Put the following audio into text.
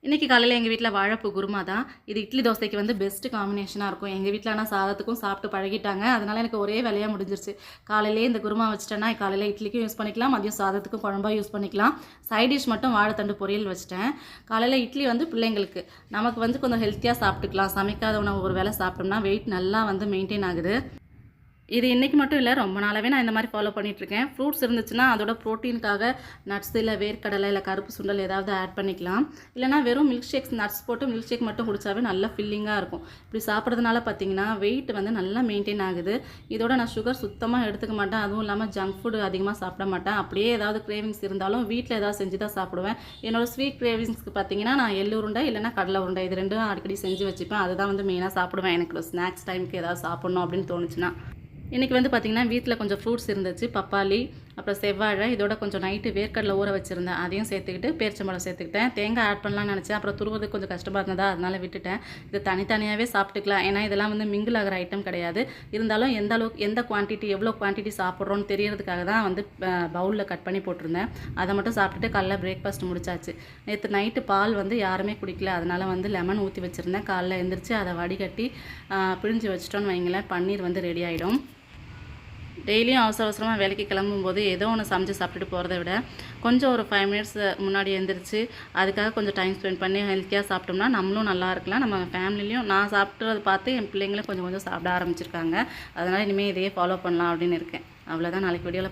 இன்றைக்கி காலையில் எங்கள் வீட்டில் வாழைப்பூ குருமா தான். இது இட்லி தோசைக்கு வந்து பெஸ்ட்டு காம்பினேஷனாக இருக்கும். எங்கள் வீட்டில் ஆனால் சாதத்துக்கும் சாப்பிட்டு பழகிட்டாங்க. அதனால் எனக்கு ஒரே வேலையாக முடிஞ்சிருச்சு. காலையிலேயே இந்த குருமா வச்சுட்டேன்னா காலையில் இட்லிக்கும் யூஸ் பண்ணிக்கலாம், மதியம் சாதத்துக்கும் குழம்பா யூஸ் பண்ணிக்கலாம். சைட் டிஷ் மட்டும் வாழைத்தண்டு பொரியல் வச்சுட்டேன். காலையில் இட்லி வந்து பிள்ளைங்களுக்கு, நமக்கு வந்து கொஞ்சம் ஹெல்த்தியாக சாப்பிட்டுக்கலாம். சமைக்காத உணவு ஒரு வேளை சாப்பிட்டோம்னா வெயிட் நல்லா வந்து மெயின்டைன் ஆகுது. இது இன்றைக்கி மட்டும் இல்லை, ரொம்ப நாளாகவே நான் இந்த மாதிரி ஃபாலோ பண்ணிகிட்ருக்கேன். ஃப்ரூட்ஸ் இருந்துச்சுன்னா அதோட ப்ரோட்டீனுக்காக நட்ஸ் இல்லை வேர்க்கடலை இல்லை கருப்பு சுண்டல் ஏதாவது ஆட் பண்ணிக்கலாம். இல்லைனா வெறும் மில்க் ஷேக்ஸ் நட்ஸ் போட்டு மில்க் ஷேக் மட்டும் குடித்தாவே நல்லா ஃபில்லிங்காக இருக்கும். இப்படி சாப்பிட்றதுனால பார்த்திங்கன்னா வெயிட் வந்து நல்லா மெயின்டைன் ஆகுது. இதோட நான் சுகர் சுத்தமாக எடுத்துக்க மாட்டேன். அதுவும் இல்லாமல் ஜங்க் ஃபுட் அதிகமாக சாப்பிட மாட்டேன். அப்படியே ஏதாவது கிரேவிங்ஸ் இருந்தாலும் வீட்டில் ஏதாவது செஞ்சு தான் சாப்பிடுவேன். என்னோடய ஸ்வீட் கிரேவிங்ஸ்க்கு பார்த்திங்கன்னா நான் எள்ளு உருண்டை இல்லைனா கடலை உருண்டை இது ரெண்டும் அடிக்கடி செஞ்சு வச்சுப்பேன். அதுதான் வந்து மெயினாக சாப்பிடுவேன். எனக்கு ஸ்நாக்ஸ் டைமுக்கு ஏதாவது சாப்பிட்ணும் அப்படின்னு தோணுச்சுன்னா. இன்றைக்கி வந்து பார்த்திங்கன்னா வீட்டில் கொஞ்சம் ஃப்ரூட்ஸ் இருந்துச்சு. பப்பாளி, அப்புறம் செவ்வாழை, இதோட கொஞ்சம் நைட்டு வேர்க்கடலை ஊற வச்சுருந்தேன். அதையும் சேர்த்துக்கிட்டு பேரிச்சம்பழம் சேர்த்துக்கிட்டேன். தேங்காய் ஆட் பண்ணலாம்னு நினச்சேன். அப்புறம் துருவது கொஞ்சம் கஷ்டமாக இருந்ததா அதனால் விட்டுட்டேன். இது தனித்தனியாகவே சாப்பிட்டுக்கலாம். ஏன்னா இதெல்லாம் வந்து மிங்கிள் ஆகிற ஐட்டம் கிடையாது. இருந்தாலும் எந்த அளவுக்கு எந்த குவான்டிட்டி எவ்வளோ குவான்டிட்டி சாப்பிட்றோன்னு தெரியறதுக்காக தான் வந்து பவுலில் கட் பண்ணி போட்டிருந்தேன். அதை மட்டும் சாப்பிட்டுட்டு காலைல பிரேக்ஃபாஸ்ட் முடிச்சாச்சு. நேற்று நைட்டு பால் வந்து யாருமே குடிக்கல. அதனால் வந்து லெமன் ஊற்றி வச்சுருந்தேன். காலைல எழுந்திரிச்சு அதை வடிகட்டி பிழிஞ்சு வச்சிட்டோன்னு வைங்களேன், பன்னீர் வந்து ரெடி ஆகிடும். டெய்லியும் அவசரமாக வேலைக்கு கிளம்பும்போது ஏதோ ஒன்று சமைச்சு சாப்பிட்டுட்டு போகிறத விட கொஞ்சம் ஒரு 5 மினிட்ஸ் முன்னாடி எழுந்திரிச்சு அதுக்காக கொஞ்சம் டைம் ஸ்பெண்ட் பண்ணி ஹெல்த்தியாக சாப்பிட்டோம்னா நம்மளும் நல்லா இருக்கலாம். நம்ம ஃபேமிலிலையும் நான் சாப்பிட்றத பார்த்து என் பிள்ளைங்களும் கொஞ்சம் கொஞ்சம் சாப்பிட ஆரம்பிச்சிருக்காங்க. அதனால் இனிமேல் இதையே ஃபாலோ பண்ணலாம் அப்படின்னு இருக்கேன். அவ்வளோதான். நாளைக்கு வீடியோவில்